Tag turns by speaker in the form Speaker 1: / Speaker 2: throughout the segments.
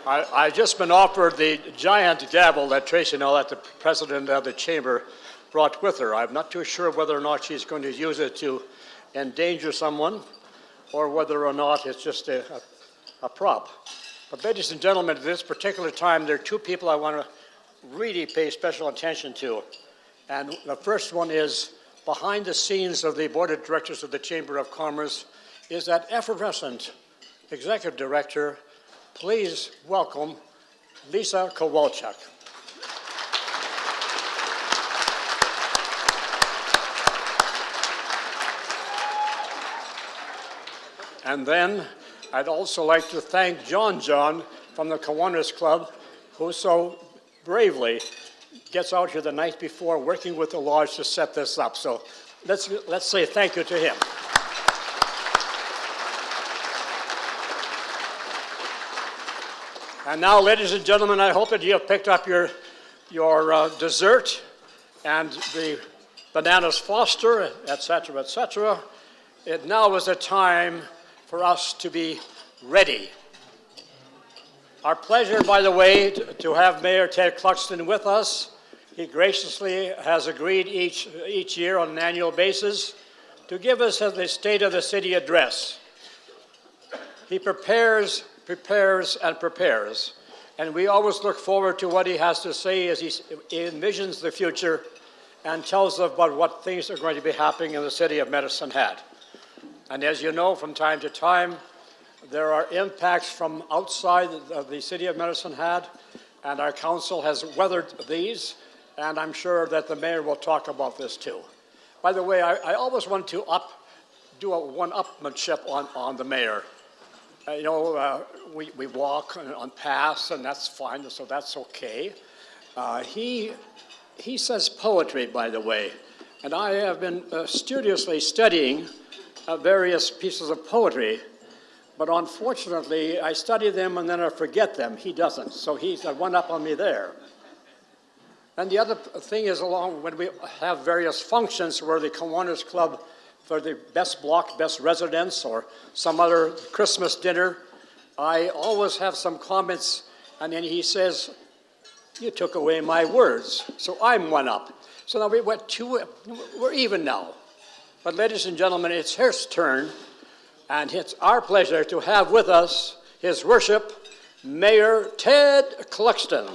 Speaker 1: I've just been offered the giant gavel that Tracy Nolet, the president of the chamber, brought with her. I'm not too sure whether or not she's going to use it to endanger someone or whether or not it's just a prop. But ladies and gentlemen, at this particular time, there are two people I want to really pay special attention to. And the first one is behind the scenes of the board of directors of the Chamber of Commerce is that effervescent executive director. Please welcome Lisa Kowalczyk. And then I'd also like to thank John from the Kiwanis Club, who so bravely gets out here the night before working with the lodge to set this up. So let's say thank you to him. And now, ladies and gentlemen, I hope that you have picked up your dessert and the bananas Foster, et cetera, et cetera. It now is a time for us to be ready. Our pleasure, by the way, to have Mayor Ted Clugston with us. He graciously has agreed each year on an annual basis to give us the State of the City address. He prepares, and prepares. And we always look forward to what he has to say as he envisions the future and tells us about what things are going to be happening in the city of Medicine Hat. And as you know, from time to time, there are impacts from outside of the city of Medicine Hat, and our council has weathered these, and I'm sure that the mayor will talk about this too. By the way, I always want to do a one-upmanship on the mayor. We walk on paths, and that's fine, so that's okay. He says poetry, by the way, and I have been studiously studying various pieces of poetry, but unfortunately, I study them and then I forget them. He doesn't, so he's one up on me there. And the other thing is, when we have various functions where the Kiwanis Club for the best block, best residence, or some other Christmas dinner, I always have some comments, and then he says, "You took away my words," so I'm one up. So now we're even now. But ladies and gentlemen, it's his turn, and it's our pleasure to have with us His Worship, Mayor Ted Clugston.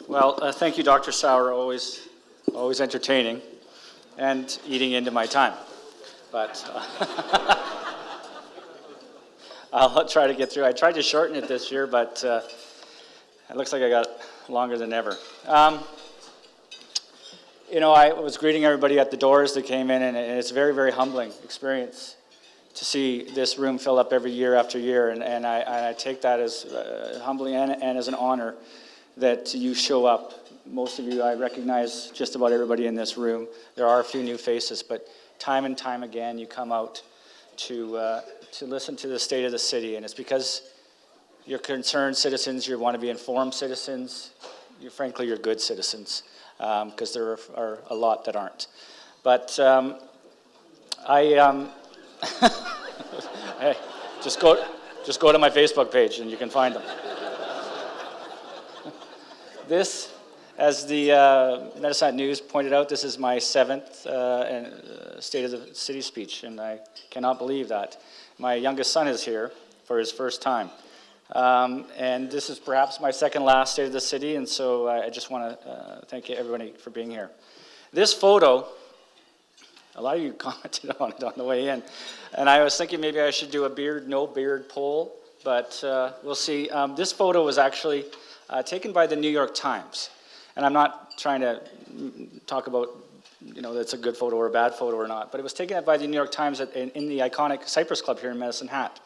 Speaker 2: Well, thank you, Dr. Sauer, always entertaining and eating into my time. But I'll try to get through. I tried to shorten it this year, but it looks like I got longer than ever. I was greeting everybody at the doors that came in, and it's a very, very humbling experience to see this room fill up every year after year, and I take that as humbly and as an honor that you show up. Most of you, I recognize just about everybody in this room. There are a few new faces, but time and time again, you come out to listen to the state of the city, and it's because you're concerned citizens, you want to be informed citizens, frankly, you're good citizens, because there are a lot that aren't. But hey, just go to my Facebook page and you can find them. This, as the Medicine Hat News pointed out, this is my 7th State of the City speech, and I cannot believe that. My youngest son is here for his first time. And this is perhaps my second last State of the City, and so I just want to thank everybody for being here. This photo, a lot of you commented on it on the way in, and I was thinking maybe I should do a beard, no beard poll, but we'll see. This photo was actually taken by the New York Times, and I'm not trying to talk about that's a good photo or a bad photo or not, but it was taken by the New York Times in the iconic Cypress Club here in Medicine Hat.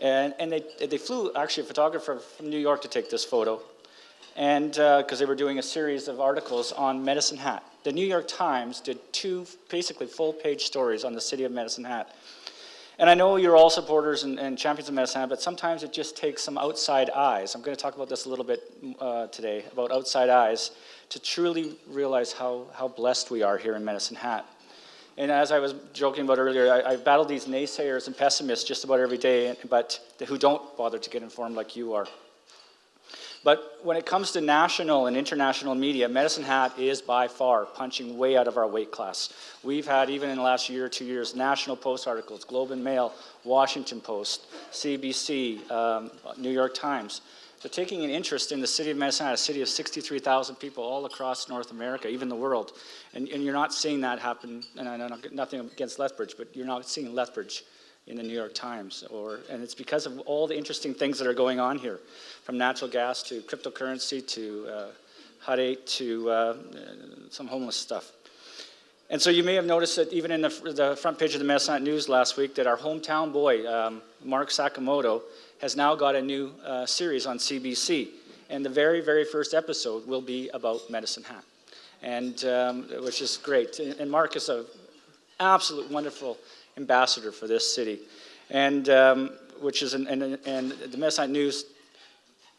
Speaker 2: And they flew, actually, a photographer from New York to take this photo, and because they were doing a series of articles on Medicine Hat. The New York Times did 2 basically full-page stories on the city of Medicine Hat. And I know you're all supporters and champions of Medicine Hat, but sometimes it just takes some outside eyes. I'm going to talk about this a little bit today, about outside eyes, to truly realize how blessed we are here in Medicine Hat. And as I was joking about earlier, I battle these naysayers and pessimists just about every day, but who don't bother to get informed like you are. But when it comes to national and international media, Medicine Hat is by far punching way out of our weight class. We've had, even in the last year or 2 years, National Post articles, Globe and Mail, Washington Post, CBC, New York Times. They're taking an interest in the city of Medicine Hat, a city of 63,000 people all across North America, even the world. And you're not seeing that happen, and I know nothing against Lethbridge, but you're not seeing Lethbridge in the New York Times, and it's because of all the interesting things that are going on here, from natural gas to cryptocurrency to Hut 8 to some homeless stuff. And so you may have noticed that even in the front page of the Medicine Hat News last week that our hometown boy, Mark Sakamoto, has now got a new series on CBC, and the very, very first episode will be about Medicine Hat, and which is great. And Mark is an absolute wonderful ambassador for this city, and which is and the Medicine Hat News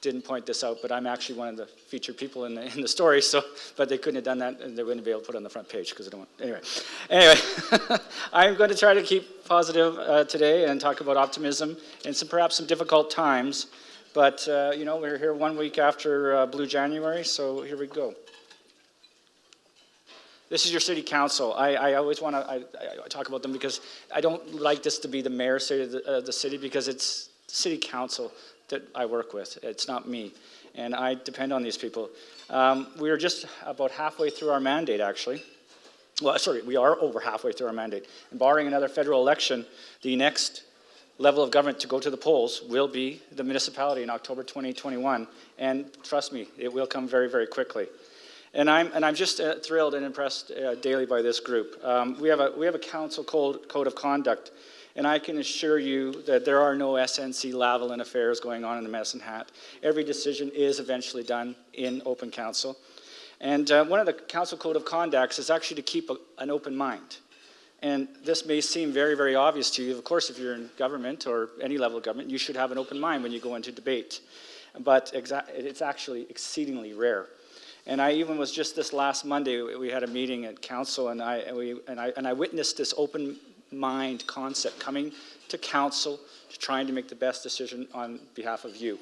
Speaker 2: didn't point this out, but I'm actually one of the featured people in the story. So, but they couldn't have done that, and they wouldn't be able to put it on the front page because I don't want. Anyway, I'm going to try to keep positive today and talk about optimism and perhaps some difficult times. But we're here 1 week after Blue January, so here we go. This is your city council. I always want to I talk about them because I don't like this to be the mayor say of the city, because it's the city council that I work with. It's not me, and I depend on these people. We are just about halfway through our mandate, actually. Well, sorry, we are over halfway through our mandate. And barring another federal election, the next level of government to go to the polls will be the municipality in October 2021. And trust me, it will come very, very quickly. And I'm just thrilled and impressed daily by this group. We have a council code of conduct, and I can assure you that there are no SNC Lavalin affairs going on in the Medicine Hat. Every decision is eventually done in open council. And one of the council code of conducts is actually to keep an open mind. And this may seem very, very obvious to you. Of course, if you're in government or any level of government, you should have an open mind when you go into debate. But it's actually exceedingly rare. And I even was just this last Monday, we had a meeting at council, and I witnessed this open mind concept coming to council to trying to make the best decision on behalf of you.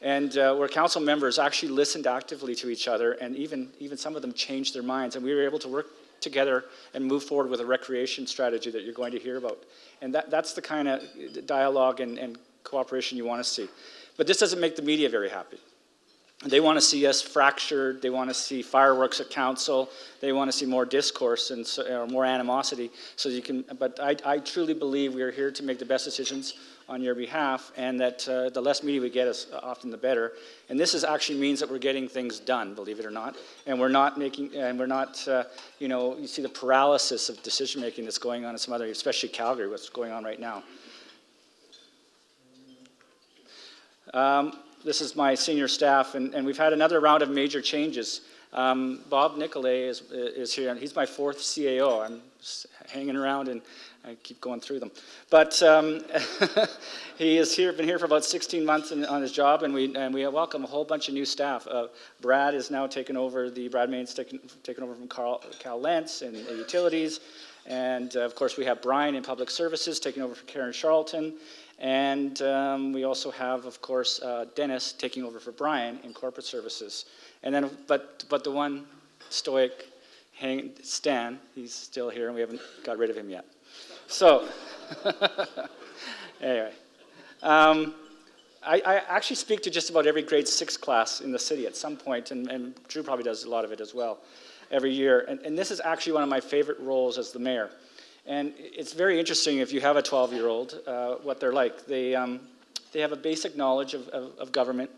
Speaker 2: And where council members actually listened actively to each other, and even some of them changed their minds, and we were able to work together and move forward with a recreation strategy that you're going to hear about. And that's the kind of dialogue and cooperation you want to see. But this doesn't make the media very happy. They want to see us fractured. They want to see fireworks at council. They want to see more discourse and more animosity. So you can. But I truly believe we are here to make the best decisions on your behalf, and that the less media we get is often the better. And this actually means that we're getting things done, believe it or not. And we're not making. And we're not. You see the paralysis of decision making that's going on in some other, especially Calgary, what's going on right now. This is my senior staff, and we've had another round of major changes. Bob Nicolay is here, and he's my fourth CAO. I'm just hanging around, and I keep going through them. But he is here, been here for about 16 months on his job, and we welcome a whole bunch of new staff. Brad is now taken over. Brad Main's taken over from Cal Lentz in utilities, and of course we have Brian in public services taking over for Karen Charlton. And we also have, of course, Dennis taking over for Brian in corporate services. And then, but the one stoic Stan, he's still here, and we haven't got rid of him yet. So, anyway, I actually speak to just about every grade 6 class in the city at some point, and Drew probably does a lot of it as well, every year. And this is actually one of my favorite roles as the mayor. And it's very interesting if you have a 12-year-old, what they're like. They have a basic knowledge of government.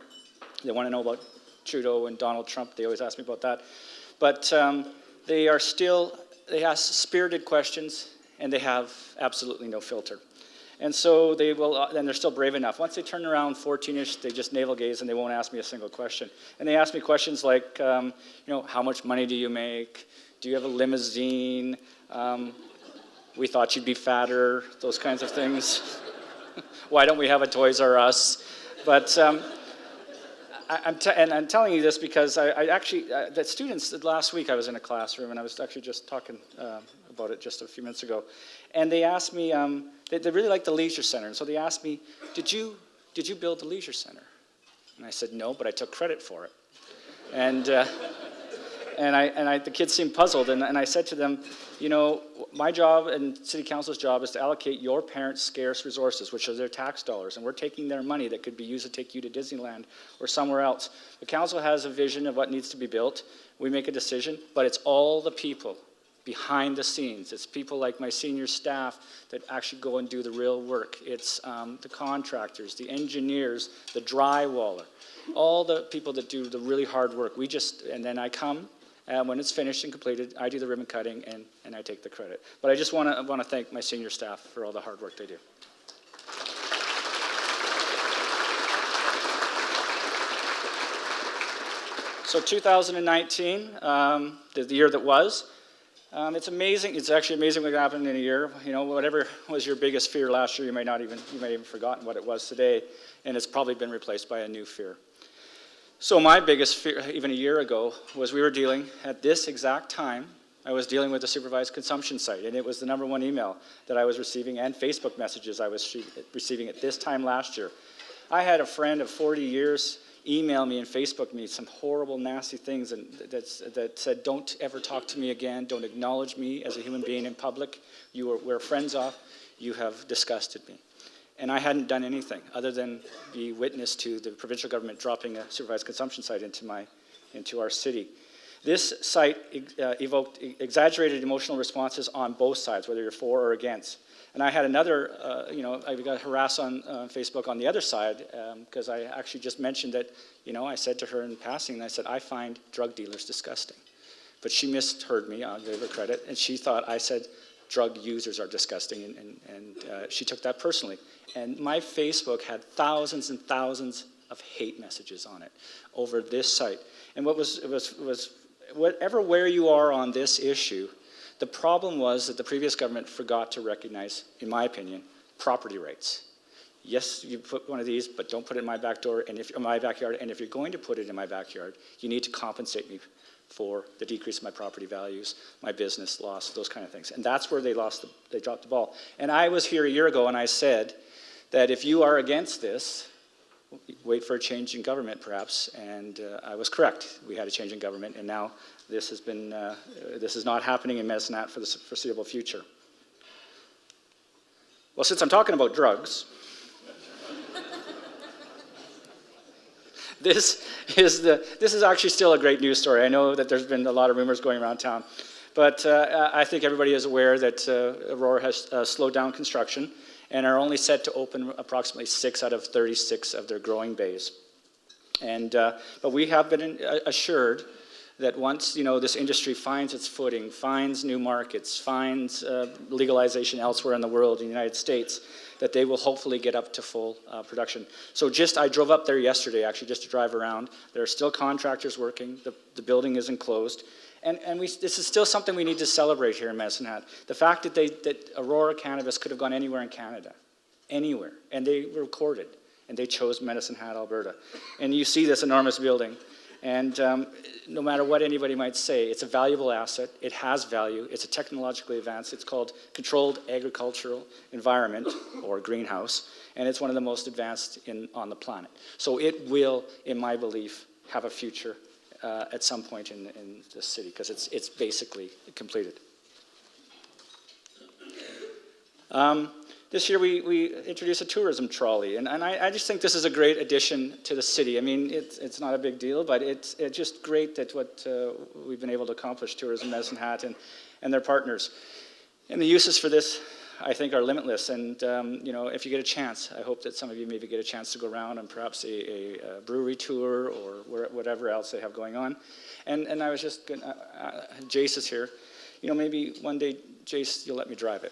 Speaker 2: They want to know about Trudeau and Donald Trump. They always ask me about that. But they ask spirited questions, and they have absolutely no filter. And so they will, and they're still brave enough. Once they turn around 14-ish, they just navel gaze, and they won't ask me a single question. And they ask me questions like, how much money do you make? Do you have a limousine? We thought you'd be fatter, those kinds of things. Why don't we have a Toys R Us? But I'm telling you this because I actually, the students, last week I was in a classroom and I was actually just talking about it just a few minutes ago. And they asked me, they really like the leisure center. And so they asked me, did you build the leisure center? And I said, no, but I took credit for it. And the kids seemed puzzled, and I said to them, you know, my job and City Council's job is to allocate your parents' scarce resources, which are their tax dollars, and we're taking their money that could be used to take you to Disneyland or somewhere else. The council has a vision of what needs to be built. We make a decision, but it's all the people behind the scenes. It's people like my senior staff that actually go and do the real work. It's the contractors, the engineers, the drywaller, all the people that do the really hard work. And then I come, when it's finished and completed, I do the ribbon cutting and I take the credit. But I just want to thank my senior staff for all the hard work they do. So 2019, the year that was, it's amazing. It's actually amazing what happened in a year. You know, whatever was your biggest fear last year, you may have even forgotten what it was today, and it's probably been replaced by a new fear. So my biggest fear, even a year ago, was we were dealing, at this exact time, I was dealing with the supervised consumption site, and it was the #1 email that I was receiving, and Facebook messages I was receiving at this time last year. I had a friend of 40 years email me and Facebook me some horrible, nasty things that said, don't ever talk to me again, don't acknowledge me as a human being in public, we're friends off, you have disgusted me. And I hadn't done anything other than be witness to the provincial government dropping a supervised consumption site into our city. This site evoked exaggerated emotional responses on both sides, whether you're for or against. And I had another, I got harassed on Facebook on the other side because I actually just mentioned that, I said to her in passing, I said, I find drug dealers disgusting. But she misheard me, I'll give her credit, and she thought I said drug users are disgusting, and she took that personally. And my Facebook had thousands and thousands of hate messages on it over this site. And where you are on this issue, the problem was that the previous government forgot to recognize, in my opinion, property rights. Yes, you put one of these, but don't put it in my back door, in my backyard. And if you're going to put it in my backyard, you need to compensate me for the decrease in my property values, my business loss, those kind of things. And that's where they dropped the ball. And I was here a year ago, and I said that if you are against this, wait for a change in government, perhaps. And I was correct. We had a change in government, and now this is not happening in Medicine Hat for the foreseeable future. Well, since I'm talking about drugs, this is actually still a great news story. I know that there's been a lot of rumors going around town, but I think everybody is aware that Aurora has slowed down construction and are only set to open approximately 6 out of 36 of their growing bays. But we have been assured that once this industry finds its footing, finds new markets, finds legalization elsewhere in the world, in the United States, that they will hopefully get up to full production. So I drove up there yesterday, actually, just to drive around. There are still contractors working. The building isn't closed. And this is still something we need to celebrate here in Medicine Hat. The fact that Aurora Cannabis could have gone anywhere in Canada, anywhere, and they recorded, and they chose Medicine Hat, Alberta. And you see this enormous building. And no matter what anybody might say, it's a valuable asset. It has value. It's a technologically advanced. It's called Controlled Agricultural Environment, or greenhouse, and it's one of the most advanced on the planet. So it will, in my belief, have a future at some point in the city, because it's basically completed. This year we introduced a tourism trolley, and I just think this is a great addition to the city. I mean, it's not a big deal, but it's just great that what we've been able to accomplish, Tourism Medicine Hat and their partners. And the uses for this, I think, are limitless. And if you get a chance, I hope that some of you maybe get a chance to go around on perhaps a brewery tour or whatever else they have going on. And I was just going Jace is here. Maybe one day, Jace, you'll let me drive it.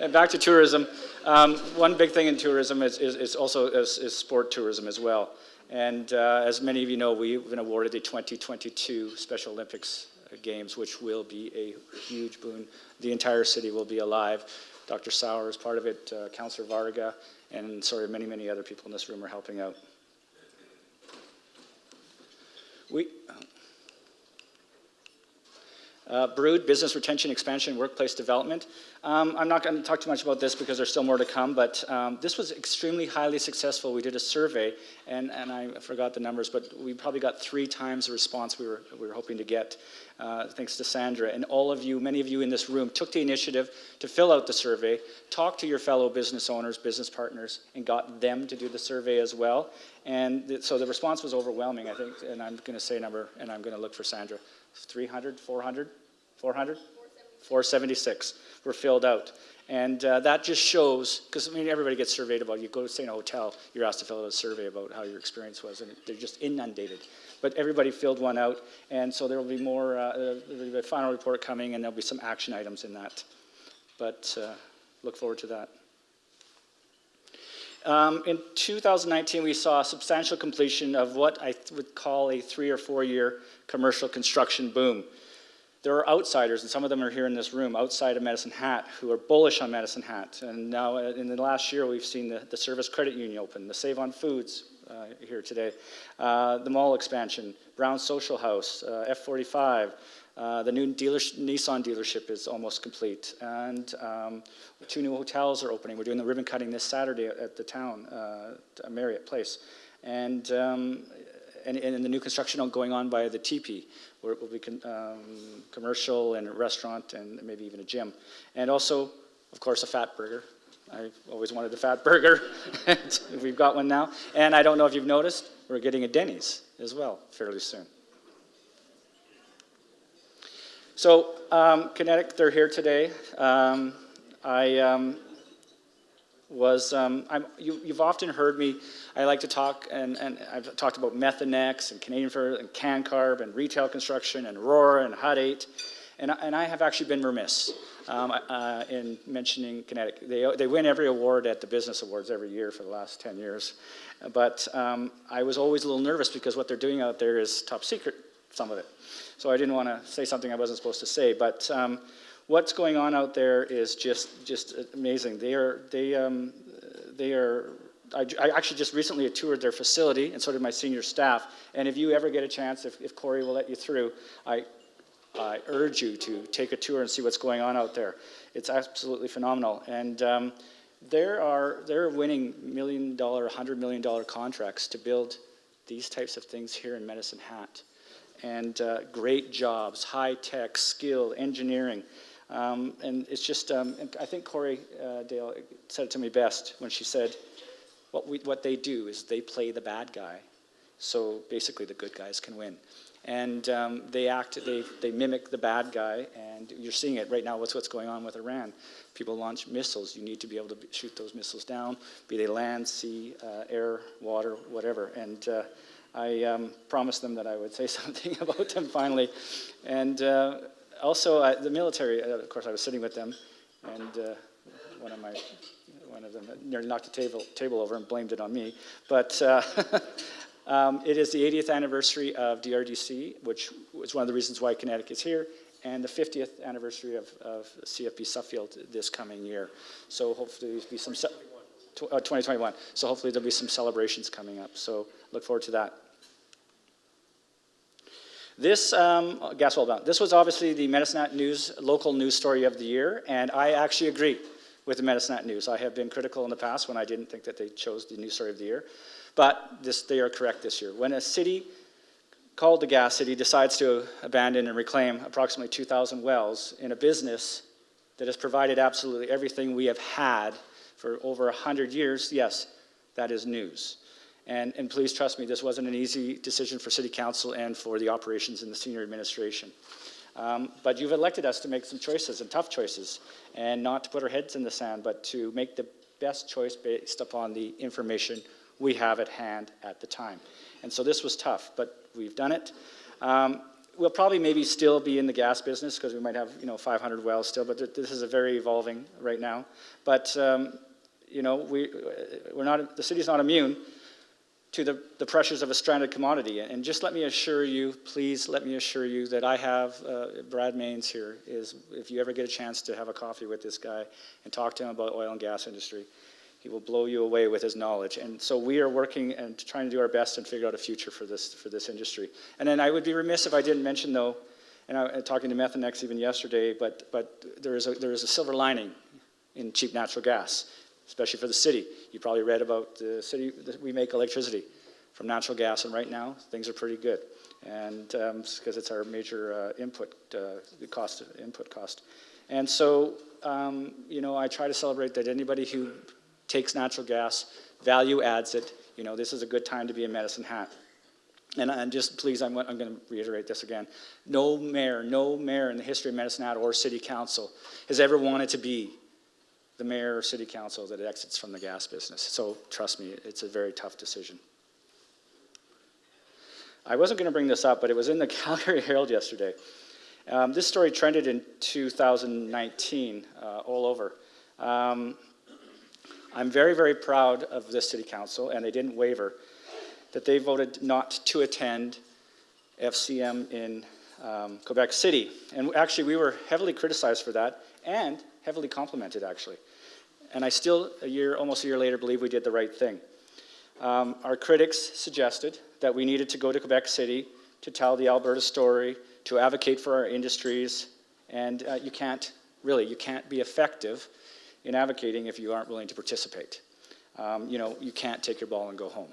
Speaker 2: And back to tourism. One big thing in tourism is also sport tourism as well. And as many of you know, we've been awarded the 2022 Special Olympics Games, which will be a huge boon. The entire city will be alive Dr. Sauer is part of it, Councillor Varga, and sorry, many, many other people in this room are helping out. Brood, business retention, expansion, workplace development. I'm not going to talk too much about this because there's still more to come, but this was extremely highly successful. We did a survey, and I forgot the numbers, but we probably got 3 times the response we were hoping to get, thanks to Sandra. And all of you, many of you in this room, took the initiative to fill out the survey, talk to your fellow business owners, business partners, and got them to do the survey as well. And so the response was overwhelming, I think, and I'm going to say a number, and I'm going to look for Sandra. 300, 400, 400? 476 were filled out. And that just shows, because I mean, everybody gets surveyed about, you go to stay in a hotel, you're asked to fill out a survey about how your experience was, and they're just inundated. But everybody filled one out, and so there will be more, there will be a final report coming, and there'll be some action items in that. But look forward to that. In 2019, we saw substantial completion of what I would call a 3 or 4 year commercial construction boom. There are outsiders, and some of them are here in this room, outside of Medicine Hat, who are bullish on Medicine Hat. And now, in the last year, we've seen the Service Credit Union open, the Save on Foods here today, the mall expansion, Brown Social House, F45, the new Nissan dealership is almost complete, and 2 new hotels are opening. We're doing the ribbon cutting this Saturday at the town, Marriott Place, and the new construction going on by the TP, where it will be commercial and a restaurant and maybe even a gym. And also, of course, a fat burger. I've always wanted a fat burger, and we've got one now. And I don't know if you've noticed, we're getting a Denny's as well fairly soon. So, Kinetic, they're here today. You've often heard me, I like to talk, and I've talked about Methanex and Canadian Fur and CanCarb and retail construction and Aurora and Hut 8, and I have actually been remiss in mentioning Kinetic. They win every award at the Business Awards every year for the last 10 years, but I was always a little nervous because what they're doing out there is top secret, some of it. So I didn't want to say something I wasn't supposed to say, but what's going on out there is just amazing. I actually just recently toured their facility, and so did my senior staff. And if you ever get a chance, if Corey will let you through, I urge you to take a tour and see what's going on out there. It's absolutely phenomenal. And they're winning $1 million, $100 million contracts to build these types of things here in Medicine Hat. And great jobs, high-tech, skill, engineering. And it's just, I think Corey Dale said it to me best when she said, what they do is they play the bad guy, so basically the good guys can win. And they mimic the bad guy, and you're seeing it right now. What's going on with Iran? People launch missiles. You need to be able to shoot those missiles down, be they land, sea, air, water, whatever. And I promised them that I would say something about them finally. And also, the military, of course, I was sitting with them, and one of them nearly knocked the table over and blamed it on me. But it is the 80th anniversary of DRDC, which is one of the reasons why Kinetic is here, and the 50th anniversary of CFB Suffield this coming year. So hopefully there'll be some 2021. So hopefully there'll be some celebrations coming up. So look forward to that. This, gas well done. This was obviously the Medicine Hat News local news story of the year, and I actually agree with the Medicine Hat News. I have been critical in the past when I didn't think that they chose the news story of the year, but they are correct this year. When a city called the Gas City decides to abandon and reclaim approximately 2,000 wells in a business that has provided absolutely everything we have had for over 100 years, yes, that is news. And please trust me, this wasn't an easy decision for City Council and for the operations and the senior administration. But you've elected us to make some choices, and tough choices, and not to put our heads in the sand, but to make the best choice based upon the information we have at hand at the time. And so this was tough, but we've done it. We'll probably maybe still be in the gas business because we might have 500 wells still, but this is a very evolving right now. But we're not. The city's not immune to the pressures of a stranded commodity. And just let me assure you, please let me assure you that I have, Brad Mains here, is if you ever get a chance to have a coffee with this guy and talk to him about oil and gas industry, he will blow you away with his knowledge. And so we are working and trying to do our best and figure out a future for this industry. And then I would be remiss if I didn't mention, though, and I talking to Methanex even yesterday, but there is a silver lining in cheap natural gas, especially for the city. You probably read about the city, we make electricity from natural gas, and right now things are pretty good. And because it's our major input cost. And so, I try to celebrate that anybody who takes natural gas, value adds it, this is a good time to be in Medicine Hat. And just please, I'm going to reiterate this again. No mayor in the history of Medicine Hat or city council has ever wanted to be the mayor or city council that exits from the gas business. So trust me, it's a very tough decision. I wasn't going to bring this up, but it was in the Calgary Herald yesterday. This story trended in 2019 all over. I'm very, very proud of this city council, and they didn't waver, that they voted not to attend FCM in Quebec City. And actually, we were heavily criticized for that, and heavily complimented, actually. And I still, almost a year later, believe we did the right thing. Our critics suggested that we needed to go to Quebec City to tell the Alberta story, to advocate for our industries, and you can't be effective in advocating if you aren't willing to participate. You can't take your ball and go home.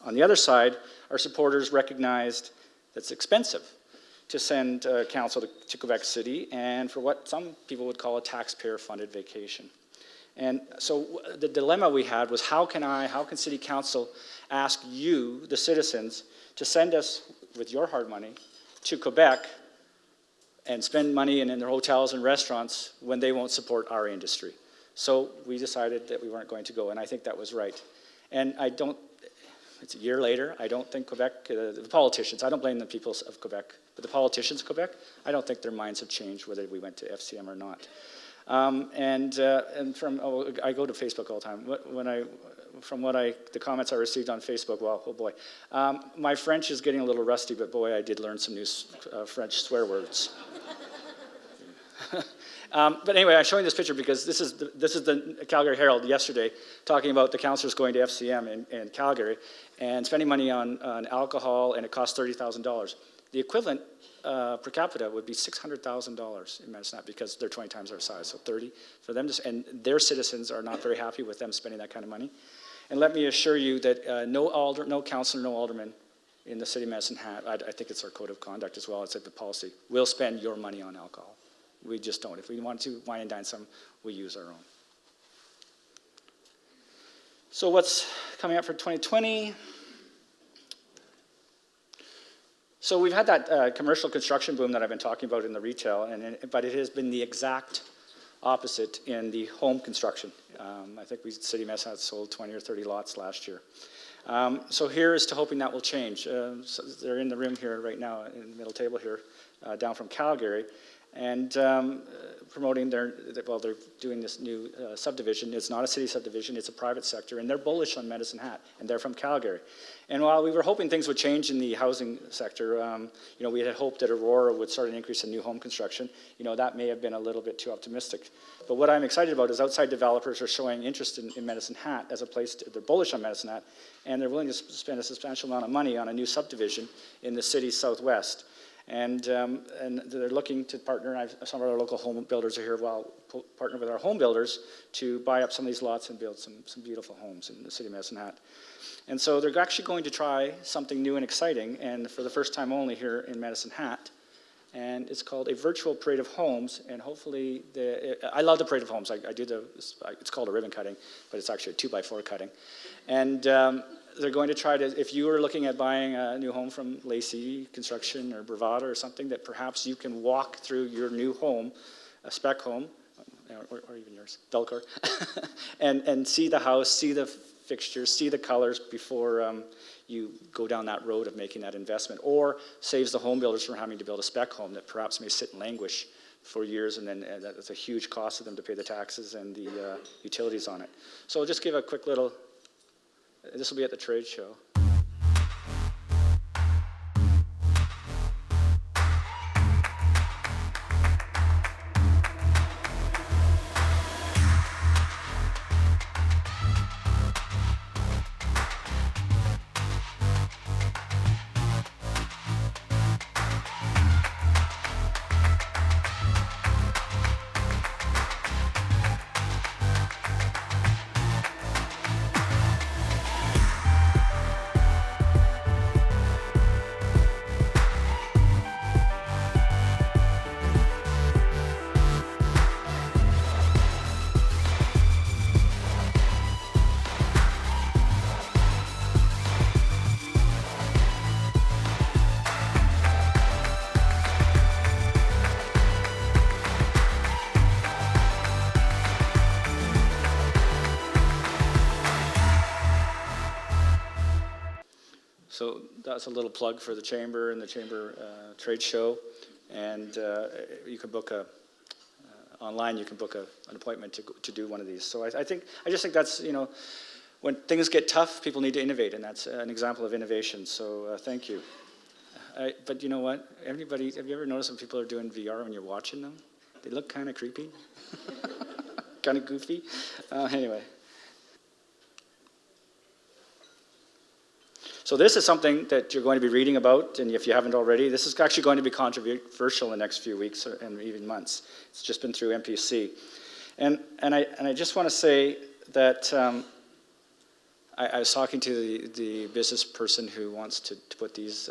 Speaker 2: On the other side, our supporters recognized that it's expensive to send council to Quebec City, and for what some people would call a taxpayer-funded vacation. And so the dilemma we had was how can City Council ask you, the citizens, to send us with your hard money to Quebec and spend money in their hotels and restaurants when they won't support our industry. So we decided that we weren't going to go, and I think that was right. And it's a year later, I don't think Quebec, the politicians, I don't blame the people of Quebec, but the politicians of Quebec, I don't think their minds have changed whether we went to FCM or not. I go to Facebook all the time. The comments I received on Facebook, well, oh boy. My French is getting a little rusty, but boy, I did learn some new French swear words. But anyway, I'm showing this picture because this is the Calgary Herald yesterday talking about the councillors going to FCM in Calgary and spending money on alcohol, and it costs $30,000. The equivalent per capita would be $600,000 in Medicine Hat because they're 20 times our size, so 30 for them and their citizens are not very happy with them spending that kind of money. And let me assure you that no councillor, no alderman in the city of Medicine Hat, I think it's our code of conduct as well, it's like the policy, will spend your money on alcohol. We just don't. If we want to wine and dine some, we use our own. So what's coming up for 2020? So we've had that commercial construction boom that I've been talking about in the retail, but it has been the exact opposite in the home construction. I think City Medicine Hat sold 20 or 30 lots last year. So here is to hoping that will change. So they're in the room here right now, in the middle table here, down from Calgary, and promoting they're doing this new subdivision. It's not a city subdivision, it's a private sector, and they're bullish on Medicine Hat, and they're from Calgary. And while we were hoping things would change in the housing sector, we had hoped that Aurora would start an increase in new home construction. That may have been a little bit too optimistic. But what I'm excited about is outside developers are showing interest in Medicine Hat as a place, they're bullish on Medicine Hat, and they're willing to spend a substantial amount of money on a new subdivision in the city's southwest. And they're looking to partner, some of our local home builders are here, partner with our home builders to buy up some of these lots and build some beautiful homes in the city of Medicine Hat. And so they're actually going to try something new and exciting, and for the first time only here in Medicine Hat, and it's called a virtual parade of homes, and hopefully, I love the parade of homes. It's called a ribbon cutting, but it's actually a 2x4 cutting. And they're going to try to, if you are looking at buying a new home from Lacey Construction or Bravada or something, that perhaps you can walk through your new home, a spec home, or even yours, Belcourt, and see the house, see the fixtures, see the colors before you go down that road of making that investment, or saves the home builders from having to build a spec home that perhaps may sit and languish for years, and then that's a huge cost to them to pay the taxes and the utilities on it. So I'll just give a quick little, this will be at the trade show. that's a little plug for the Chamber and the Chamber Trade Show. And you can book online, you can book an appointment to do one of these. So I just think that's, when things get tough, people need to innovate, and that's an example of innovation. So thank you. But you know what? Have you ever noticed when people are doing VR when you're watching them? They look kind of creepy, kind of goofy. Anyway. So this is something that you're going to be reading about, and if you haven't already, this is actually going to be controversial in the next few weeks and even months. It's just been through MPC. And I just want to say that I was talking to the business person who wants to put these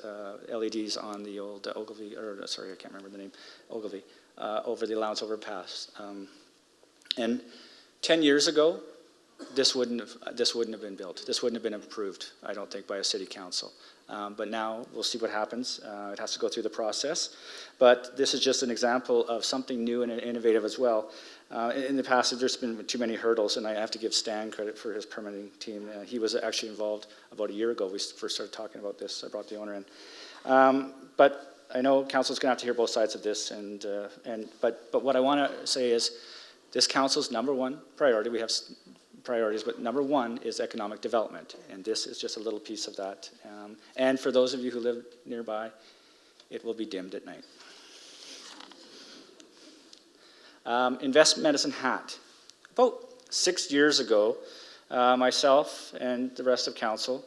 Speaker 2: LEDs on the old Ogilvy, I can't remember the name, Ogilvy, over the allowance overpass. And 10 years ago, this wouldn't have been built. This wouldn't have been approved, I don't think, by a city council. But now we'll see what happens. It has to go through the process. But this is just an example of something new and innovative as well. In the past, there's been too many hurdles, and I have to give Stan credit for his permitting team. He was actually involved about a year ago. We first started talking about this. I brought the owner in. But I know council's going to have to hear both sides of this. But what I want to say is this council's number one priority. We have priorities, but number one is economic development, and this is just a little piece of that. And for those of you who live nearby, it will be dimmed at night. Invest Medicine Hat. About 6 years ago, myself and the rest of council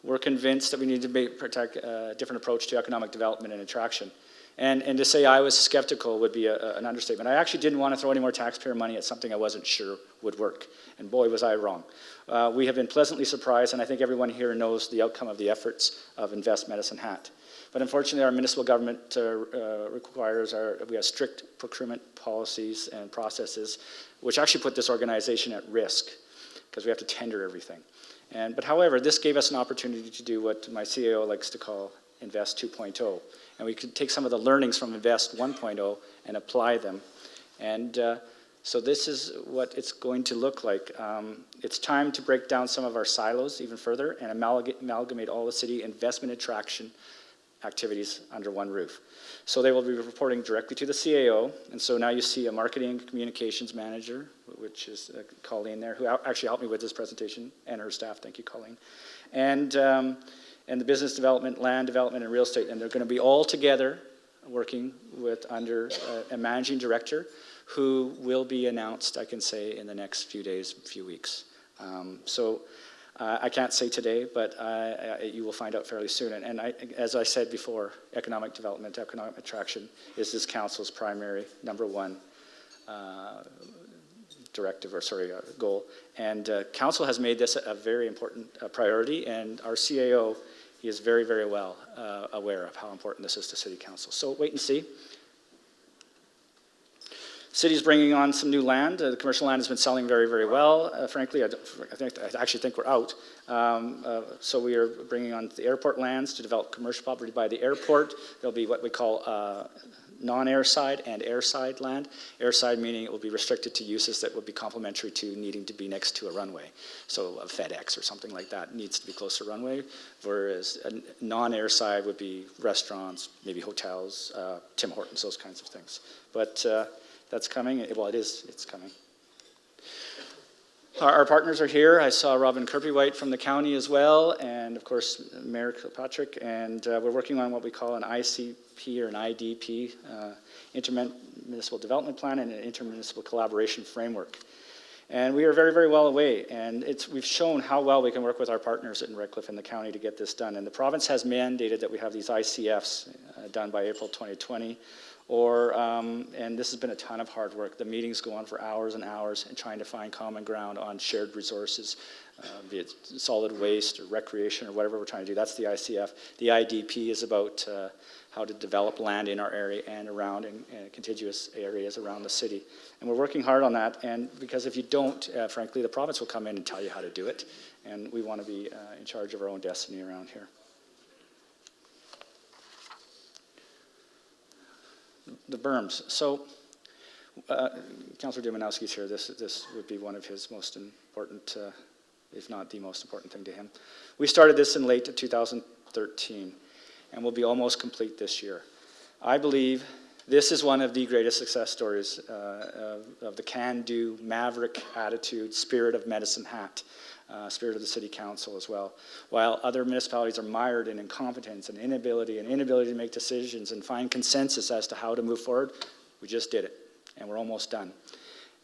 Speaker 2: were convinced that we need to protect a different approach to economic development and attraction. And to say I was skeptical would be an understatement. I actually didn't want to throw any more taxpayer money at something I wasn't sure would work. And boy, was I wrong. We have been pleasantly surprised, and I think everyone here knows the outcome of the efforts of Invest Medicine Hat. But unfortunately, our municipal government we have strict procurement policies and processes, which actually put this organization at risk, because we have to tender everything. But however, this gave us an opportunity to do what my CAO likes to call Invest 2.0. And we could take some of the learnings from Invest 1.0 and apply them. And so this is what it's going to look like. It's time to break down some of our silos even further and amalgamate all the city investment attraction activities under one roof. So they will be reporting directly to the CAO. And so now you see a marketing and communications manager, which is Colleen there, who actually helped me with this presentation, and her staff. Thank you, Colleen. And the business development, land development, and real estate. And they're going to be all together working under a managing director who will be announced, I can say, in the next few days, few weeks. So I can't say today, but you will find out fairly soon. And as I said before, economic development, economic attraction is this council's primary, number one goal. And council has made this a very important priority, and our CAO, he is very, very well aware of how important this is to City Council. So wait and see. City's bringing on some new land. The commercial land has been selling very, very well. Frankly, I actually think we're out. So we are bringing on the airport lands to develop commercial property by the airport. There'll be what we call non-airside and airside land. Airside meaning it will be restricted to uses that would be complementary to needing to be next to a runway. So a FedEx or something like that needs to be close to a runway, whereas a non-airside would be restaurants, maybe hotels, Tim Hortons, those kinds of things. But that's coming. Well, it's coming. Our partners are here. I saw Robin Kirby-White from the county as well, and of course Mayor Kilpatrick, and we're working on what we call an ICP or an IDP, Intermunicipal Development Plan, and an Intermunicipal Collaboration Framework. And we are very, very well away, and we've shown how well we can work with our partners in Redcliffe and the county to get this done. And the province has mandated that we have these ICFs done by April 2020. And this has been a ton of hard work. The meetings go on for hours and hours and trying to find common ground on shared resources, be it solid waste or recreation or whatever we're trying to do. That's the ICF. The IDP is about how to develop land in our area and around in contiguous areas around the city. And we're working hard on that, and because if you don't, frankly, the province will come in and tell you how to do it, and we want to be in charge of our own destiny around here. The berms. So, Councillor Dumanowski's here. This would be one of his most important if not the most important thing to him. We started this in late 2013, and we'll be almost complete this year. I believe this is one of the greatest success stories of the can-do, maverick attitude, spirit of Medicine Hat, spirit of the City Council as well. While other municipalities are mired in incompetence and inability to make decisions and find consensus as to how to move forward, we just did it, and we're almost done.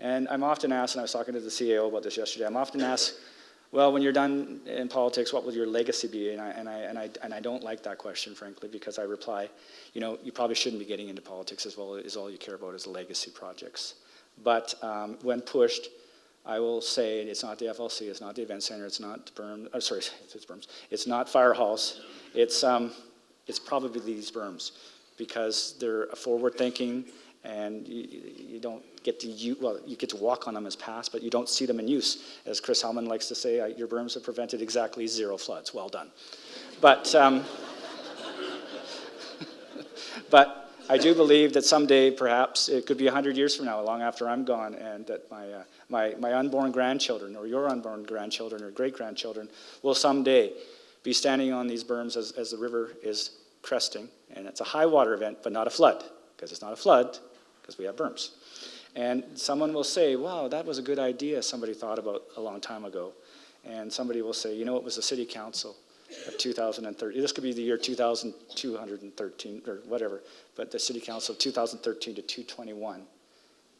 Speaker 2: And I'm often asked, and I was talking to the CAO about this yesterday, I'm often asked, well, when you're done in politics, what will your legacy be? And I don't like that question, frankly, because I reply, you probably shouldn't be getting into politics as well as all you care about is legacy projects. But when pushed, I will say it's not the FLC, it's not the event center, it's not berms, it's berms, it's not fire halls, it's probably these berms, because they're forward-thinking, and you don't get to you get to walk on them as past, but you don't see them in use. As Chris Hellman likes to say, your berms have prevented exactly 0 floods. Well done. But but I do believe that someday, perhaps it could be 100 years from now, long after I'm gone, and that my unborn grandchildren, or your unborn grandchildren, or great-grandchildren, will someday be standing on these berms as the river is cresting, and it's a high water event, but not a flood, because it's not a flood, because we have berms. And someone will say, wow, that was a good idea somebody thought about a long time ago. And somebody will say, it was the City Council of 2013. This could be the year 2213 or whatever, but the City Council of 2013 to 221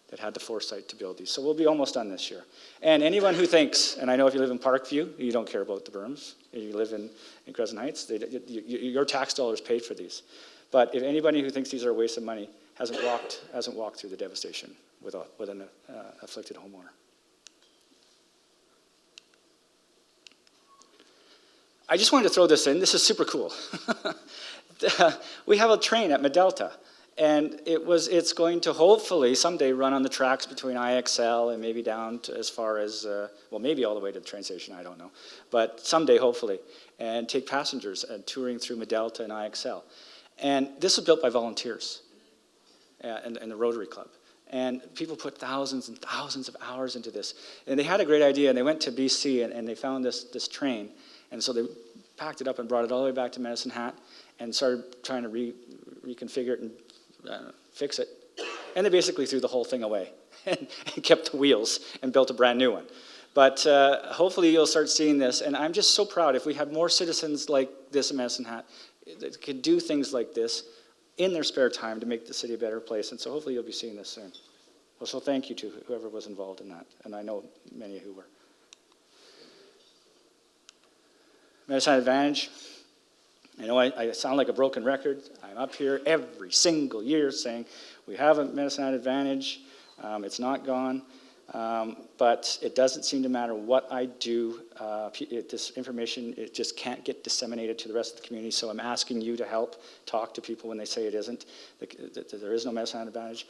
Speaker 2: that had the foresight to build these. So we'll be almost done this year. And anyone who thinks, and I know if you live in Parkview, you don't care about the berms. If you live in Crescent Heights, your tax dollars paid for these. But if anybody who thinks these are a waste of money hasn't walked through the devastation with an afflicted homeowner. I just wanted to throw this in. This is super cool. We have a train at Medelta, and it's going to hopefully someday run on the tracks between IXL and maybe down to as far as, maybe all the way to the train station, I don't know. But someday, hopefully, and take passengers touring through Medelta and IXL. And this was built by volunteers and the Rotary Club. And people put thousands and thousands of hours into this. And they had a great idea, and they went to BC, and they found this train. And so they packed it up and brought it all the way back to Medicine Hat and started trying to reconfigure it and fix it. And they basically threw the whole thing away and kept the wheels and built a brand new one. But hopefully you'll start seeing this. And I'm just so proud if we had more citizens like this in Medicine Hat that could do things like this in their spare time to make the city a better place. And so hopefully you'll be seeing this soon. Well, so thank you to whoever was involved in that. And I know many who were. Medicine Hat Advantage. I know I sound like a broken record. I'm up here every single year saying we have a Medicine Hat Advantage. It's not gone. But it doesn't seem to matter what I do. This information, it just can't get disseminated to the rest of the community. So I'm asking you to help talk to people when they say it isn't. That there is no Medicine Hat Advantage.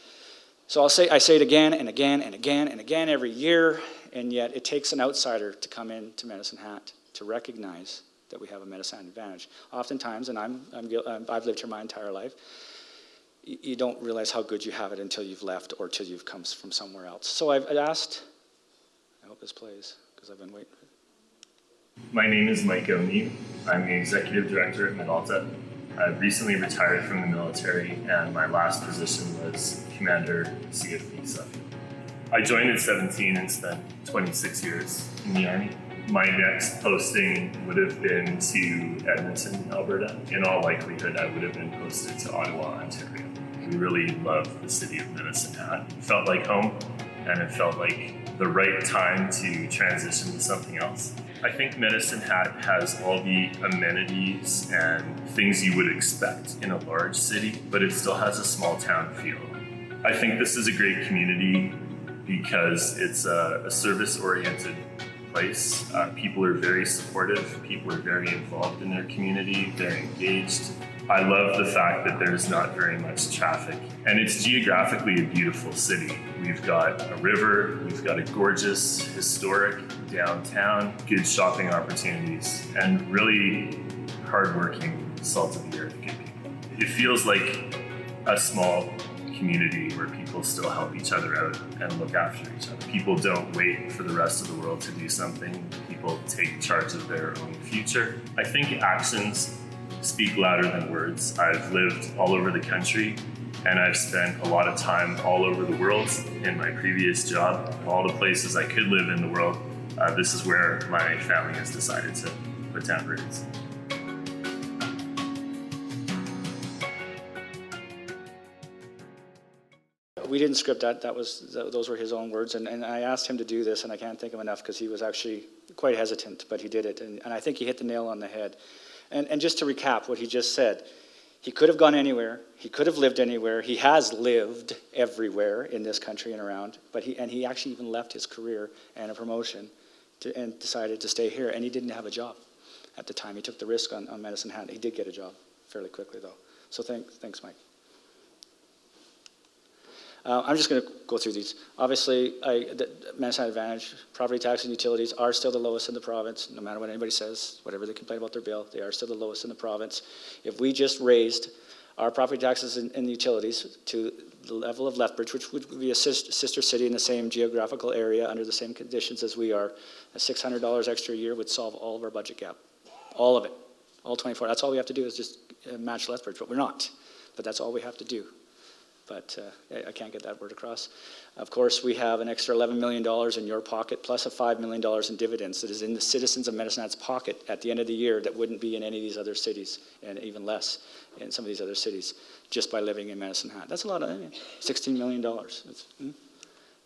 Speaker 2: So I say it again and again and again and again every year. And yet it takes an outsider to come into Medicine Hat to recognize that we have a Medicine Hat Advantage. Oftentimes, and I've lived here my entire life, you don't realize how good you have it until you've left or till you've come from somewhere else. So I've asked, I hope this plays, because I've been waiting.
Speaker 3: My name is Mike O'Neill. I'm the executive director at Medelta. I recently retired from the military, and my last position was commander CFB Suffolk. I joined at 17 and spent 26 years in the Army. My next posting would have been to Edmonton, Alberta. In all likelihood, I would have been posted to Ottawa, Ontario. We really loved the city of Medicine Hat. It felt like home, and it felt like the right time to transition to something else. I think Medicine Hat has all the amenities and things you would expect in a large city, but it still has a small town feel. I think this is a great community because it's a service-oriented place. People are very supportive. People are very involved in their community. They're engaged. I love the fact that there's not very much traffic. And it's geographically a beautiful city. We've got a river, we've got a gorgeous, historic downtown, good shopping opportunities, and really hardworking, salt of the earth good people. It feels like a small community where people still help each other out and look after each other. People don't wait for the rest of the world to do something. People take charge of their own future. I think actions speak louder than words. I've lived all over the country, and I've spent a lot of time all over the world in my previous job. All the places I could live in the world, this is where my family has decided to put down roots.
Speaker 2: We didn't script that. Those were his own words, and I asked him to do this, and I can't thank him enough because he was actually quite hesitant, but he did it, and I think he hit the nail on the head. And just to recap what he just said, he could have gone anywhere. He could have lived anywhere. He has lived everywhere in this country and around, but he actually even left his career and a promotion and decided to stay here, and he didn't have a job at the time. He took the risk on Medicine Hat. He did get a job fairly quickly, though. So thanks, Mike. I'm just going to go through these. Obviously, the Medicine Hat Advantage, property tax and utilities are still the lowest in the province, no matter what anybody says, whatever they complain about their bill, they are still the lowest in the province. If we just raised our property taxes and the utilities to the level of Lethbridge, which would be a sister city in the same geographical area under the same conditions as we are, $600 extra a year would solve all of our budget gap. All of it. All 24. That's all we have to do is just match Lethbridge, but we're not. But that's all we have to do. But I can't get that word across. Of course, we have an extra $11 million in your pocket, plus a $5 million in dividends that is in the citizens of Medicine Hat's pocket at the end of the year that wouldn't be in any of these other cities, and even less in some of these other cities, just by living in Medicine Hat. That's a lot of, $16 million.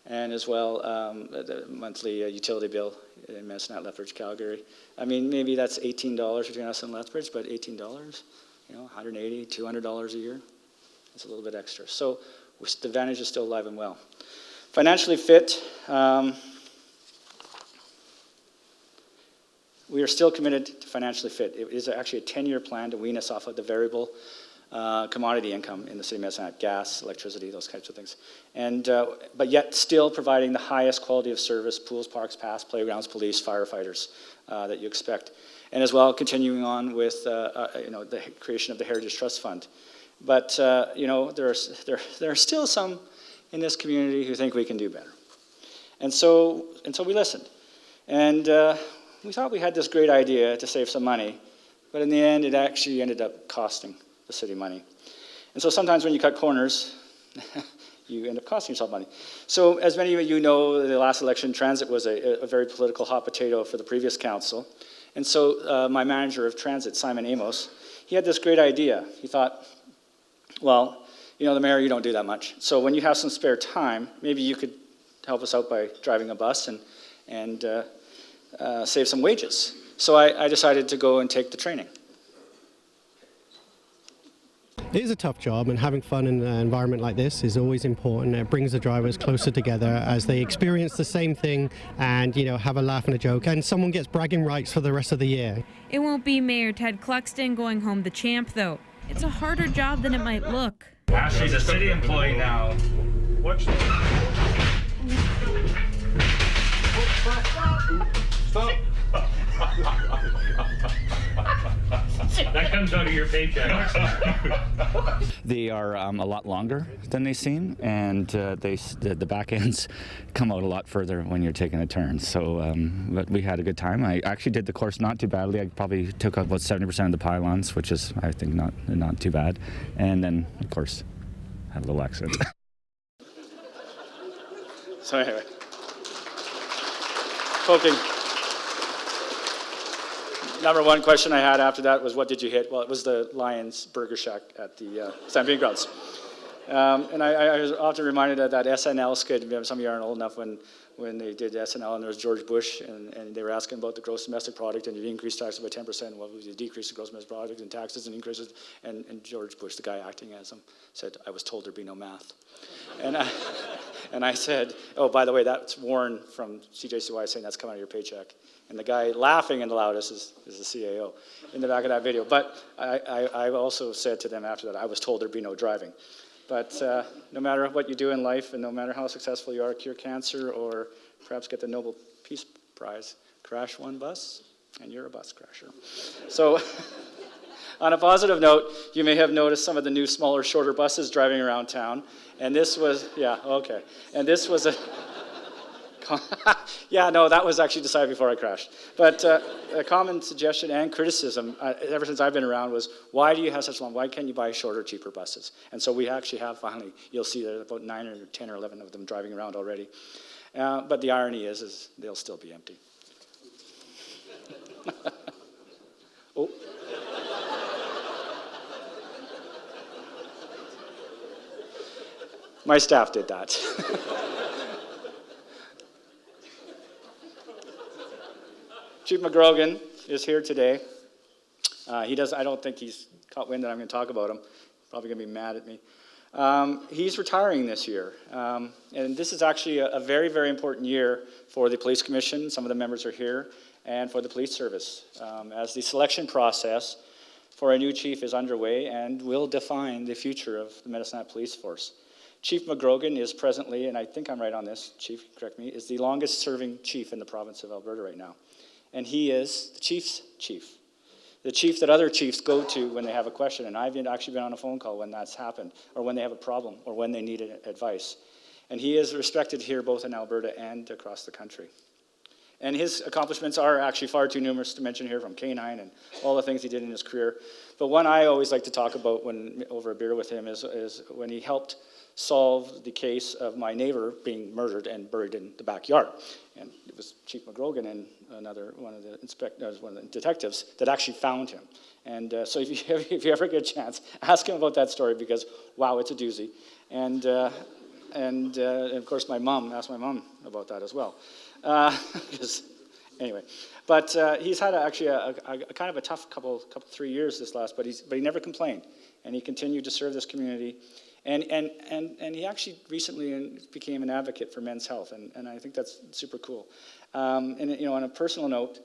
Speaker 2: And as well, the monthly utility bill in Medicine Hat, Lethbridge, Calgary. I mean, maybe that's $18 between us and Lethbridge, but $18, $180, $200 a year. It's a little bit extra. So the advantage is still alive and well. Financially fit, we are still committed to financially fit. It is actually a 10-year plan to wean us off of the variable commodity income in the city of Medicine Hat, gas, electricity, those types of things. And, but yet still providing the highest quality of service, pools, parks, paths, playgrounds, police, firefighters that you expect. And as well, continuing on with the creation of the Heritage Trust Fund. But there are still some in this community who think we can do better, and so we listened, and we thought we had this great idea to save some money, but in the end, it actually ended up costing the city money. And so sometimes when you cut corners, you end up costing yourself money. So as many of you know, the last election, transit was a very political hot potato for the previous council, and so my manager of transit, Simon Amos, he had this great idea. He thought, well, the mayor, you don't do that much. So when you have some spare time, maybe you could help us out by driving a bus and save some wages. So I decided to go and take the training.
Speaker 4: It is a tough job, and having fun in an environment like this is always important. It brings the drivers closer together as they experience the same thing and, have a laugh and a joke, and someone gets bragging rights for the rest of the year.
Speaker 5: It won't be Mayor Ted Clugston going home the champ, though. It's a harder job than it might look.
Speaker 2: Ashley's a city employee now.
Speaker 6: Watch this. Stop.
Speaker 3: That comes out of your paycheck.
Speaker 7: They are a lot longer than they seem, and the back ends come out a lot further when you're taking a turn. So, but we had a good time. I actually did the course not too badly. I probably took about 70% of the pylons, which is, I think, not too bad. And then, of course, had a little accident.
Speaker 2: So anyway, poking. Number one question I had after that was, what did you hit? Well, it was the Lions Burger Shack at the Stampede Grounds. And I was often reminded of that SNL skit. Some of you aren't old enough when they did SNL, and there was George Bush, and they were asking about the gross domestic product, and if you increase taxes by 10%, what would you decrease the gross domestic product and taxes and increases? And George Bush, the guy acting as him, said, "I was told there'd be no math." And I said, "Oh, by the way, that's Warren from CJCY saying that's coming out of your paycheck." And the guy laughing in the loudest is the CAO in the back of that video. But I also said to them after that, I was told there'd be no driving. But no matter what you do in life, and no matter how successful you are, cure cancer, or perhaps get the Nobel Peace Prize, crash one bus, and you're a bus crasher. So On a positive note, you may have noticed some of the new smaller, shorter buses driving around town. And this was, yeah, okay. And this was a, yeah, no, that was actually decided before I crashed. But a common suggestion and criticism, ever since I've been around, was why do you have such long, why can't you buy shorter, cheaper buses? And so we actually have finally, you'll see there are about 9 or 10 or 11 of them driving around already. But the irony is they'll still be empty. Oh. My staff did that. Chief McGrogan is here today. I don't think he's caught wind that I'm going to talk about him. Probably going to be mad at me. He's retiring this year. And this is actually a very, very important year for the Police Commission. Some of the members are here. And for the police service, as the selection process for a new chief is underway and will define the future of the Medicine Hat Police Force. Chief McGrogan is presently, and I think I'm right on this, Chief, correct me, is the longest serving chief in the province of Alberta right now. And he is the chief's chief. The chief that other chiefs go to when they have a question, and I've actually been on a phone call when that's happened, or when they have a problem, or when they need advice. And he is respected here both in Alberta and across the country. And his accomplishments are actually far too numerous to mention here, from K-9 and all the things he did in his career. But one I always like to talk about when over a beer with him is when he helped solve the case of my neighbor being murdered and buried in the backyard. And it was Chief McGrogan and one of the detectives that actually found him. And so if you ever get a chance, ask him about that story, because wow, it's a doozy. And of course asked my mom about that as well. Anyway, but he's had actually a kind of a tough couple 3 years this last, but he never complained, and he continued to serve this community, and he actually recently became an advocate for men's health, and I think that's super cool. And on a personal note,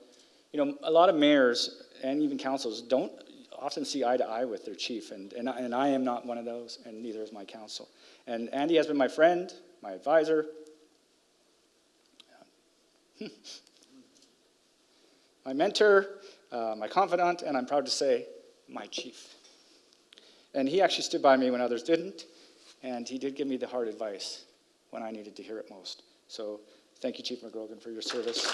Speaker 2: a lot of mayors and even councils don't often see eye to eye with their chief, and I am not one of those, and neither is my council. And Andy has been my friend, my advisor, my mentor, my confidant, and I'm proud to say, my chief. And he actually stood by me when others didn't, and he did give me the hard advice when I needed to hear it most. So thank you, Chief McGrogan, for your service.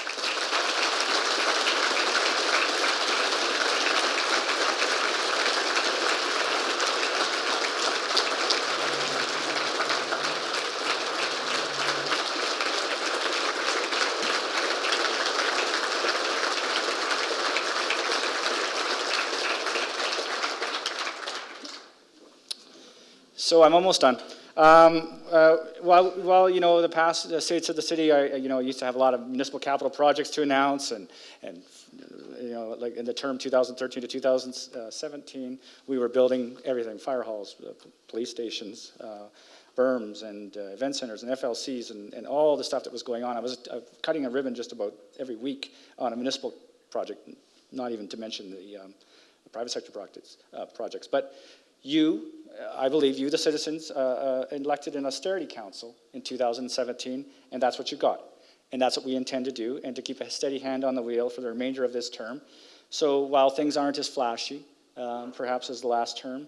Speaker 2: So I'm almost done. While the past states of the city, I used to have a lot of municipal capital projects to announce, and like in the term 2013 to 2017, we were building everything: fire halls, police stations, berms, and event centers, and FLCs, and all the stuff that was going on. I was cutting a ribbon just about every week on a municipal project, not even to mention the private sector projects. But I believe you, the citizens, elected an austerity council in 2017, and that's what you got. And that's what we intend to do, and to keep a steady hand on the wheel for the remainder of this term. So while things aren't as flashy, perhaps as the last term,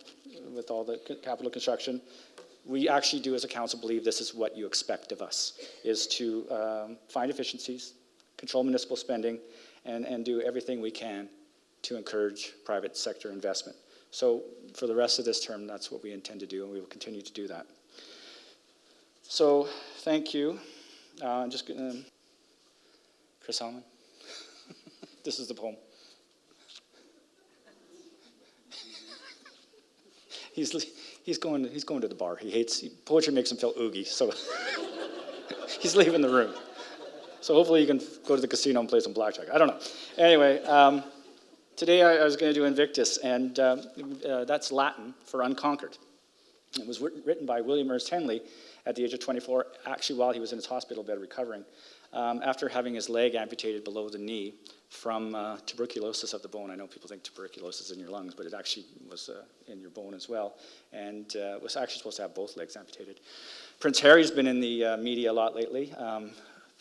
Speaker 2: with all the capital construction, we actually do as a council believe this is what you expect of us, is to find efficiencies, control municipal spending, and do everything we can to encourage private sector investment. So for the rest of this term, that's what we intend to do, and we will continue to do that. So thank you. Chris Hellman. This is the poem. He's going to the bar. Poetry makes him feel oogie, so he's leaving the room. So hopefully you can go to the casino and play some blackjack. I don't know. Anyway. Today I was going to do Invictus, and that's Latin for unconquered. It was written by William Ernst Henley at the age of 24, actually while he was in his hospital bed recovering, after having his leg amputated below the knee from tuberculosis of the bone. I know people think tuberculosis is in your lungs, but it actually was in your bone as well, and was actually supposed to have both legs amputated. Prince Harry's been in the media a lot lately.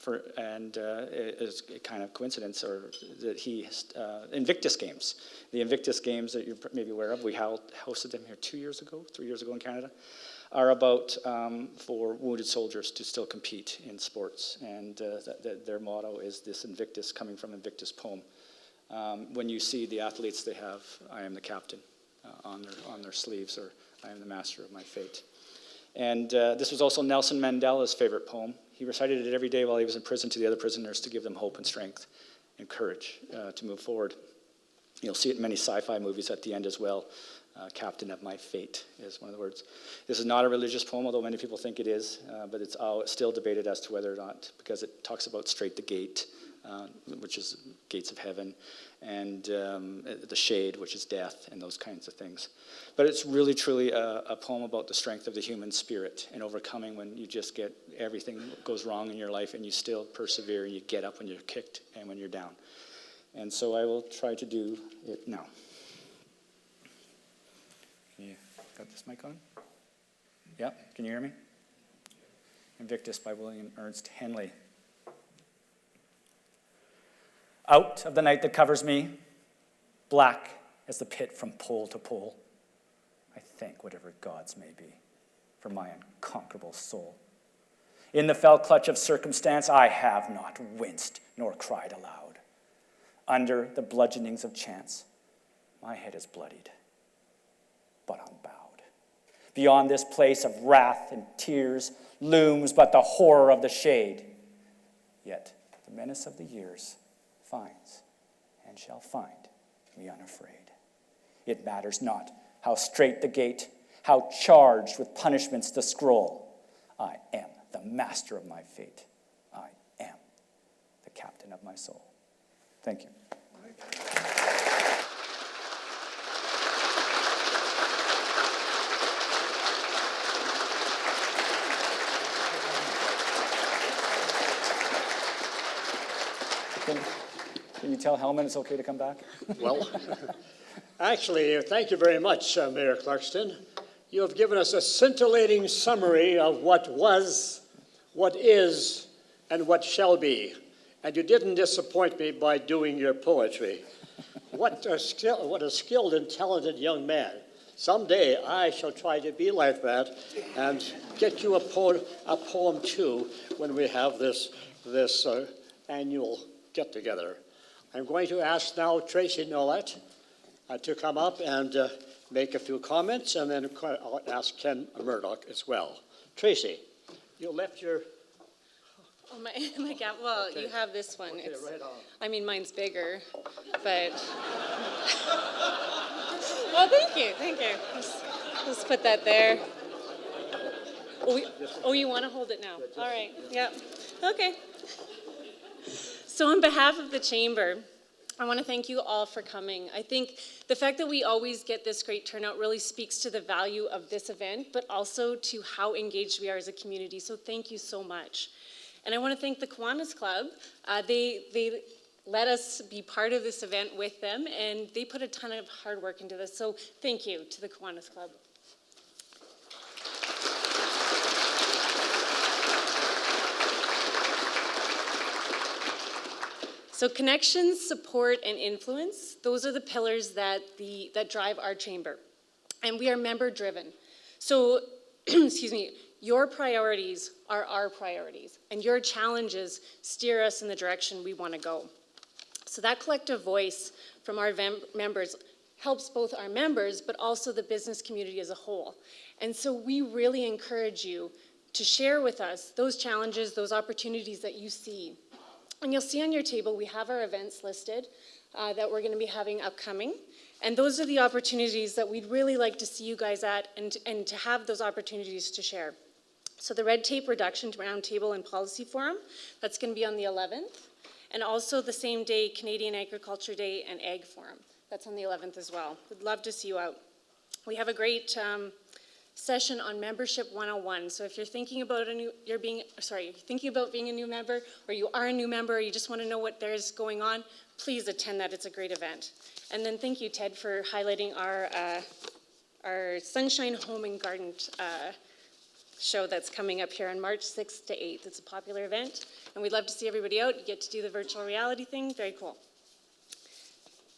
Speaker 2: It's a kind of coincidence, or that Invictus Games, the Invictus Games that you're maybe aware of, we hosted them here 3 years ago in Canada, are about for wounded soldiers to still compete in sports, and their motto is this Invictus, coming from Invictus poem. When you see the athletes, they have "I am the captain" on their sleeves, or "I am the master of my fate." And this was also Nelson Mandela's favorite poem. He recited it every day while he was in prison to the other prisoners to give them hope and strength and courage to move forward. You'll see it in many sci-fi movies at the end as well. "Captain of my fate" is one of the words. This is not a religious poem, although many people think it is, but it's still debated as to whether or not, because it talks about straight the gate, which is gates of heaven, and the shade, which is death, and those kinds of things. But it's really, truly a poem about the strength of the human spirit and overcoming when you just get everything goes wrong in your life, and you still persevere, and you get up when you're kicked and when you're down. And so I will try to do it now. You got this mic on? Yeah, can you hear me? Invictus by William Ernst Henley. Out of the night that covers me, black as the pit from pole to pole, I thank whatever gods may be for my unconquerable soul. In the fell clutch of circumstance, I have not winced nor cried aloud. Under the bludgeonings of chance, my head is bloodied, but unbowed. Beyond this place of wrath and tears looms but the horror of the shade. Yet the menace of the years finds and shall find me unafraid. It matters not how straight the gate, how charged with punishments the scroll. I am the master of my fate. I am the captain of my soul. Thank you. Can you tell Hellman it's okay to come back?
Speaker 1: Well, actually, thank you very much, Mayor Clugston. You have given us a scintillating summary of what was, what is, and what shall be. And you didn't disappoint me by doing your poetry. What a skilled and talented young man. Someday I shall try to be like that and get you a poem too when we have this annual get-together. I'm going to ask now Tracy Nolet to come up and make a few comments, and then I'll ask Ken Murdoch as well. Tracy, you left your...
Speaker 8: Oh, my God. Well, okay. You have this one.
Speaker 1: Okay,
Speaker 8: it's,
Speaker 1: right on.
Speaker 8: I mean, mine's bigger, but... Well, thank you. Let's put that there. Oh, you want to hold it now? All right, yeah. Okay. So on behalf of the Chamber, I want to thank you all for coming. I think the fact that we always get this great turnout really speaks to the value of this event, but also to how engaged we are as a community. So thank you so much. And I want to thank the Kiwanis Club. They let us be part of this event with them, and they put a ton of hard work into this. So thank you to the Kiwanis Club. So connections, support, and influence, those are the pillars that drive our chamber. And we are member-driven. So, excuse me, your priorities are our priorities, and your challenges steer us in the direction we want to go. So that collective voice from our members helps both our members, but also the business community as a whole. And so we really encourage you to share with us those challenges, those opportunities that you see. And you'll see on your table, we have our events listed that we're going to be having upcoming. And those are the opportunities that we'd really like to see you guys at and to have those opportunities to share. So the Red Tape Reduction Roundtable and Policy Forum, that's going to be on the 11th. And also the same day, Canadian Agriculture Day and Ag Forum. That's on the 11th as well. We'd love to see you out. We have a great session on Membership 101. So if you're thinking about thinking about being a new member, or you are a new member, or you just want to know what there's going on, please attend that. It's a great event. And then thank you, Ted, for highlighting our Sunshine Home and Garden show that's coming up here on March 6th to 8th. It's a popular event, and we'd love to see everybody out. You get to do the virtual reality thing. Very cool.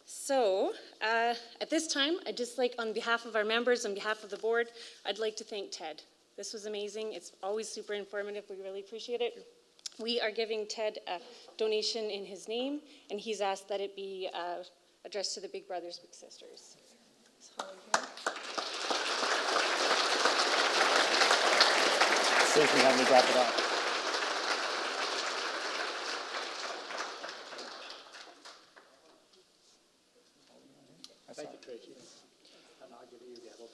Speaker 8: So, at this time, I'd just like, on behalf of our members, on behalf of the board, I'd like to thank Ted. This was amazing. It's always super informative. We really appreciate it. We are giving Ted a donation in his name, and he's asked that it be addressed to the Big Brothers, Big Sisters. Is Holly here?
Speaker 2: See if we have me drop it off.
Speaker 1: Thank you, Tracy. And I'll give you the gavel.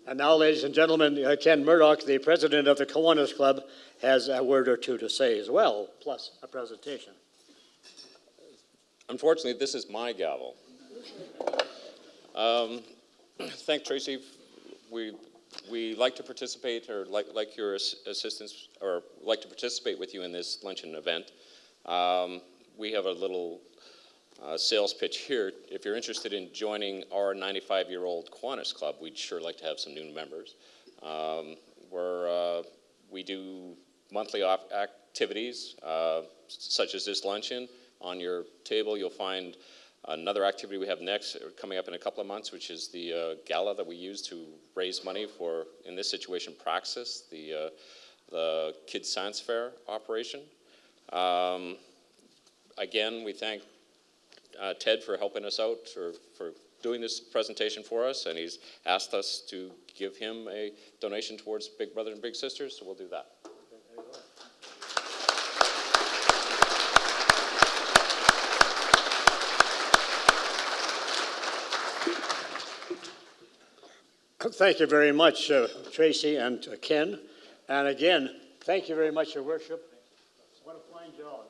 Speaker 1: And now, ladies and gentlemen, Ken Murdoch, the president of the Kiwanis Club, has a word or two to say as well, plus a presentation.
Speaker 9: Unfortunately, this is my gavel. Thank Tracy. We like to participate, or like your assistance, or like to participate with you in this luncheon event. We have a little sales pitch here. If you're interested in joining our 95-year-old Kiwanis Club, we'd sure like to have some new members. We do monthly activities, such as this luncheon. On your table, you'll find another activity we have next, coming up in a couple of months, which is the gala that we use to raise money for, in this situation, Praxis, the Kids Science Fair operation. Again, we thank Ted for helping us out, or for doing this presentation for us, and he's asked us to give him a donation towards Big Brother and Big Sisters, so we'll do that.
Speaker 1: Thank you very much, Tracy and Ken. And again, thank you very much, Your Worship. What a fine job.